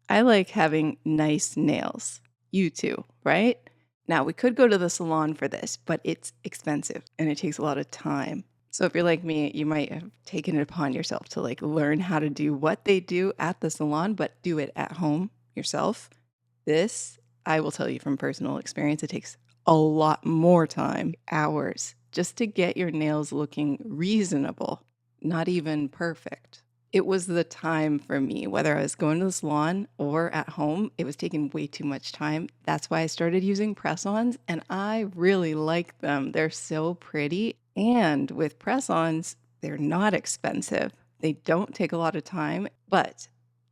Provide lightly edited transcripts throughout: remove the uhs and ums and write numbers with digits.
I like having nice nails. You too, right? Now, we could go to the salon for this, but it's expensive and it takes a lot of time. So if you're like me, you might have taken it upon yourself to like learn how to do what they do at the salon, but do it at home yourself. This, I will tell you from personal experience, it takes a lot more time, hours, just to get your nails looking reasonable, not even perfect. It was the time for me, whether I was going to the salon or at home, it was taking way too much time. That's why I started using press-ons, and I really like them. They're so pretty. And with press-ons, they're not expensive. They don't take a lot of time, but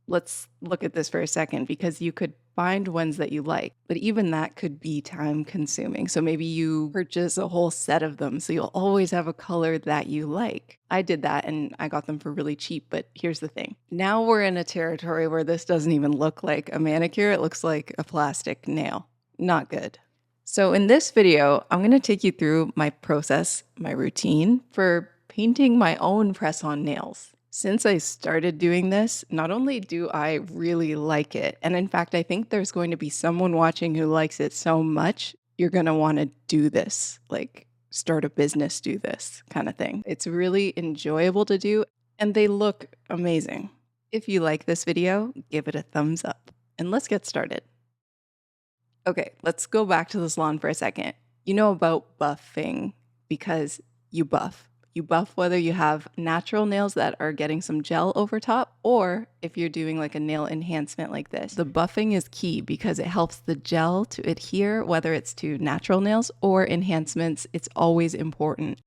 let's look at this for a second because you could find ones that you like, but even that could be time consuming. So maybe you purchase a whole set of them so you'll always have a color that you like. I did that and I got them for really cheap, but here's the thing. Now we're in a territory where this doesn't even look like a manicure, it looks like a plastic nail. Not good. So in this video, I'm going to take you through my process, my routine for painting my own press-on nails. Since I started doing this, not only do I really like it, and in fact, I think there's going to be someone watching who likes it so much, you're going to want to do this, like start a business, do this kind of thing. It's really enjoyable to do, and they look amazing. If you like this video, give it a thumbs up, and let's get started. Okay, let's go back to the salon for a second. You know about buffing because you buff. You buff whether you have natural nails that are getting some gel over top or if you're doing like a nail enhancement like this. The buffing is key because it helps the gel to adhere, whether it's to natural nails or enhancements. It's always important.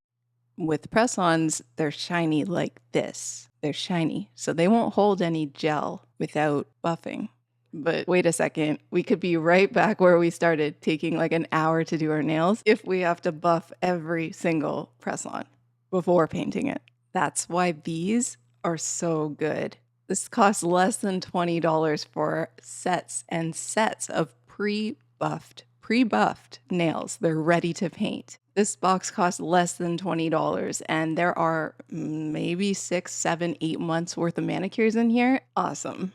With press-ons, they're shiny like this. They're shiny, so they won't hold any gel without buffing. But wait a second, we could be right back where we started, taking like an hour to do our nails if we have to buff every single press-on before painting it. That's why these are so good. This costs less than $20 for sets and sets of pre-buffed nails. They're ready to paint. This box costs less than $20 and there are maybe 6, 7, 8 months worth of manicures in here. Awesome.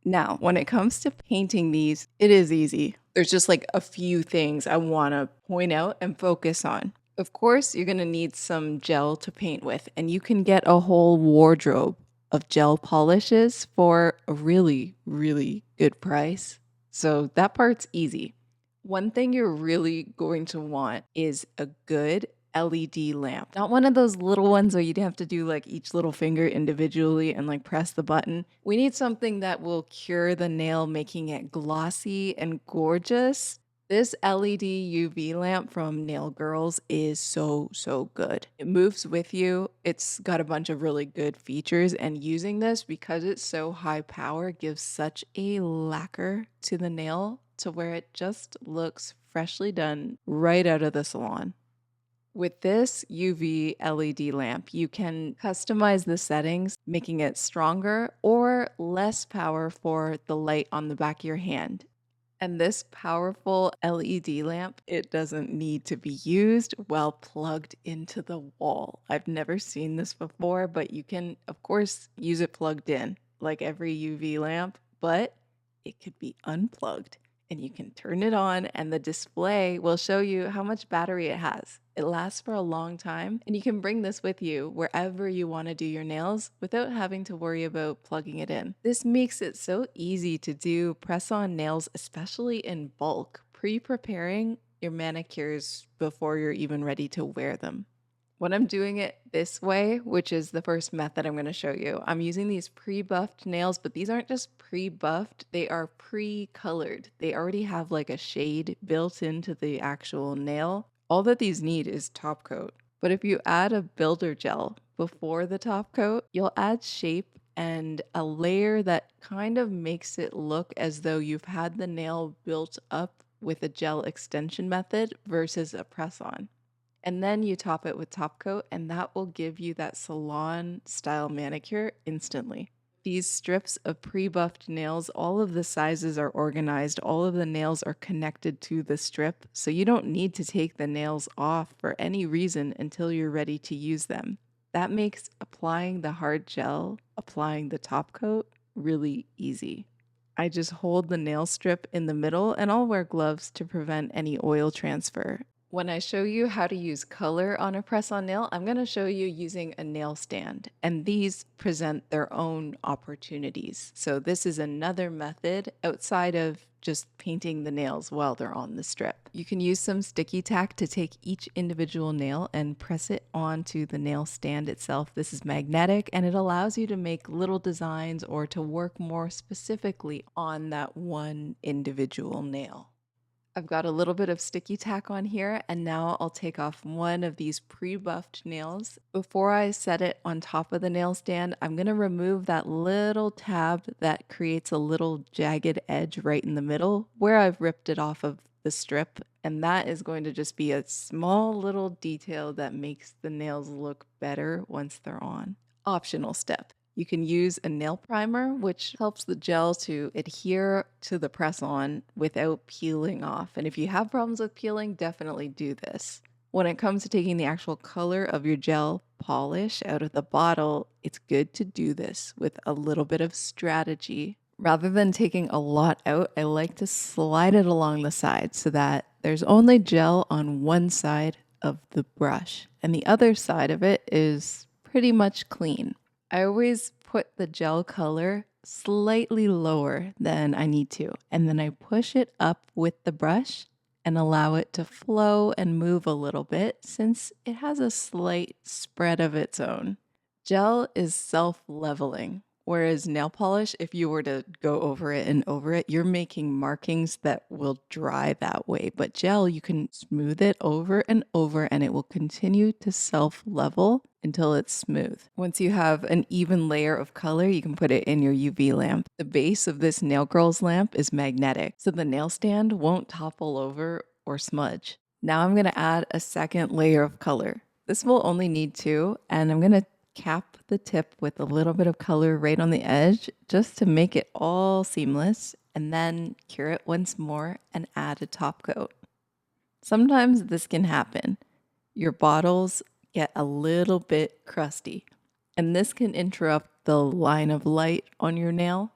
Now, when it comes to painting these, it is easy. There's just like a few things I want to point out and focus on. Of course, you're going to need some gel to paint with, and you can get a whole wardrobe of gel polishes for a really, really good price. So that part's easy. One thing you're really going to want is a good LED lamp. Not one of those little ones where you'd have to do like each little finger individually and like press the button. We need something that will cure the nail, making it glossy and gorgeous. This LED UV lamp from Nail Girls is so, so good. It moves with you. It's got a bunch of really good features, and using this because it's so high power gives such a lacquer to the nail to where it just looks freshly done right out of the salon. With this UV LED lamp, you can customize the settings, making it stronger or less power for the light on the back of your hand. And this powerful LED lamp, it doesn't need to be used while plugged into the wall. I've never seen this before, but you can, of course, use it plugged in like every UV lamp, but it could be unplugged and you can turn it on and the display will show you how much battery it has. It lasts for a long time and you can bring this with you wherever you want to do your nails without having to worry about plugging it in. This makes it so easy to do press-on nails, especially in bulk, pre-preparing your manicures before you're even ready to wear them. When I'm doing it this way, which is the first method I'm going to show you, I'm using these pre-buffed nails, but these aren't just pre-buffed, they are pre-colored. They already have like a shade built into the actual nail. All that these need is top coat. But if you add a builder gel before the top coat, you'll add shape and a layer that kind of makes it look as though you've had the nail built up with a gel extension method versus a press-on. And then you top it with top coat, and that will give you that salon style manicure instantly. These strips of pre-buffed nails, all of the sizes are organized, all of the nails are connected to the strip, so you don't need to take the nails off for any reason until you're ready to use them. That makes applying the hard gel, applying the top coat, really easy. I just hold the nail strip in the middle and I'll wear gloves to prevent any oil transfer. When I show you how to use color on a press-on nail, I'm going to show you using a nail stand, and these present their own opportunities. So this is another method outside of just painting the nails while they're on the strip. You can use some sticky tack to take each individual nail and press it onto the nail stand itself. This is magnetic and it allows you to make little designs or to work more specifically on that one individual nail. I've got a little bit of sticky tack on here, and now I'll take off one of these pre-buffed nails. Before I set it on top of the nail stand, I'm going to remove that little tab that creates a little jagged edge right in the middle where I've ripped it off of the strip, and that is going to just be a small little detail that makes the nails look better once they're on. Optional step. You can use a nail primer, which helps the gel to adhere to the press-on without peeling off. And if you have problems with peeling, definitely do this. When it comes to taking the actual color of your gel polish out of the bottle, it's good to do this with a little bit of strategy. Rather than taking a lot out, I like to slide it along the side so that there's only gel on one side of the brush, and the other side of it is pretty much clean. I always put the gel color slightly lower than I need to, and then I push it up with the brush and allow it to flow and move a little bit since it has a slight spread of its own. Gel is self-leveling, whereas nail polish, if you were to go over it and over it, you're making markings that will dry that way. But gel, you can smooth it over and over and it will continue to self-level until it's smooth. Once you have an even layer of color, you can put it in your UV lamp. The base of this Nail Girls lamp is magnetic, so the nail stand won't topple over or smudge. Now I'm going to add a second layer of color. This will only need two, and I'm going to cap the tip with a little bit of color right on the edge just to make it all seamless, and then cure it once more and add a top coat. Sometimes this can happen. Your bottles get a little bit crusty, and this can interrupt the line of light on your nail.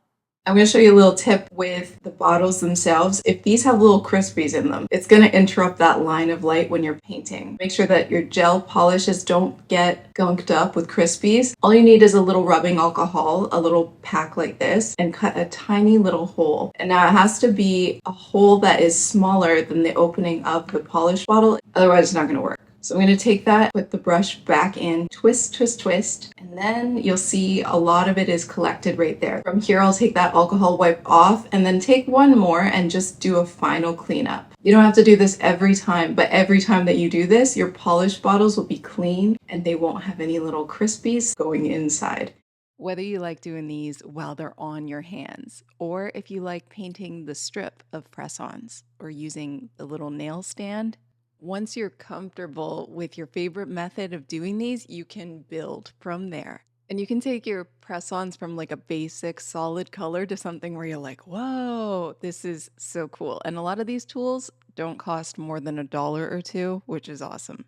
I'm going to show you a little tip with the bottles themselves. If these have little crispies in them, it's going to interrupt that line of light when you're painting. Make sure that your gel polishes don't get gunked up with crispies. All you need is a little rubbing alcohol, a little pack like this, and cut a tiny little hole. And now it has to be a hole that is smaller than the opening of the polish bottle, otherwise it's not going to work. So I'm going to take that, put the brush back in, twist, twist, twist, and then you'll see a lot of it is collected right there. From here, I'll take that alcohol wipe off and then take one more and just do a final cleanup. You don't have to do this every time, but every time that you do this, your polished bottles will be clean and they won't have any little crispies going inside. Whether you like doing these while they're on your hands, or if you like painting the strip of press-ons or using the little nail stand, once you're comfortable with your favorite method of doing these, you can build from there. And you can take your press-ons from like a basic solid color to something where you're like, whoa, this is so cool. And a lot of these tools don't cost more than $1 or $2, which is awesome.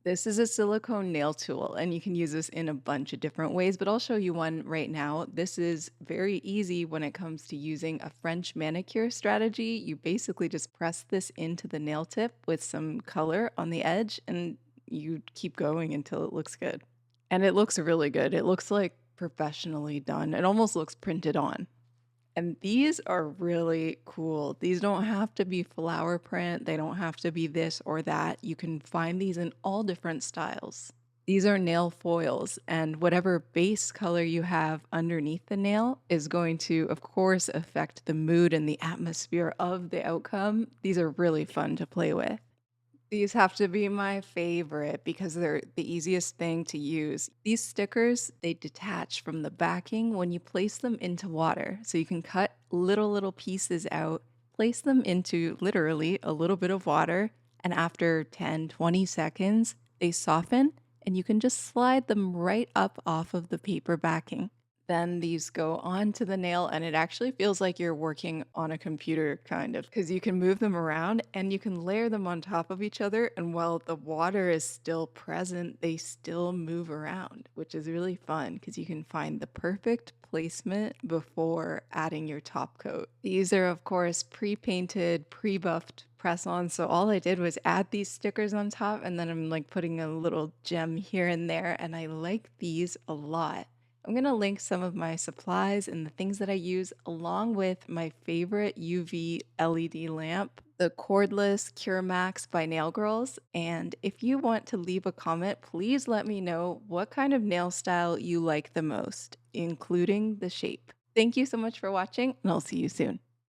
This is a silicone nail tool, and you can use this in a bunch of different ways, but I'll show you one right now. This is very easy when it comes to using a French manicure strategy. You basically just press this into the nail tip with some color on the edge, and you keep going until it looks good. And it looks really good. It looks like professionally done. It almost looks printed on. And these are really cool. These don't have to be flower print. They don't have to be this or that. You can find these in all different styles. These are nail foils, and whatever base color you have underneath the nail is going to, of course, affect the mood and the atmosphere of the outcome. These are really fun to play with. These have to be my favorite because they're the easiest thing to use. These stickers, they detach from the backing when you place them into water. So you can cut little pieces out, place them into literally a little bit of water, and after 10, 20 seconds, they soften and you can just slide them right up off of the paper backing. Then these go onto the nail, and it actually feels like you're working on a computer kind of because you can move them around and you can layer them on top of each other. And while the water is still present, they still move around, which is really fun because you can find the perfect placement before adding your top coat. These are, of course, pre-painted, pre-buffed press-ons. So all I did was add these stickers on top, and then I'm like putting a little gem here and there. And I like these a lot. I'm going to link some of my supplies and the things that I use, along with my favorite UV LED lamp, the cordless Cure Max by Nail Girls. And if you want to leave a comment, please let me know what kind of nail style you like the most, including the shape. Thank you so much for watching, and I'll see you soon.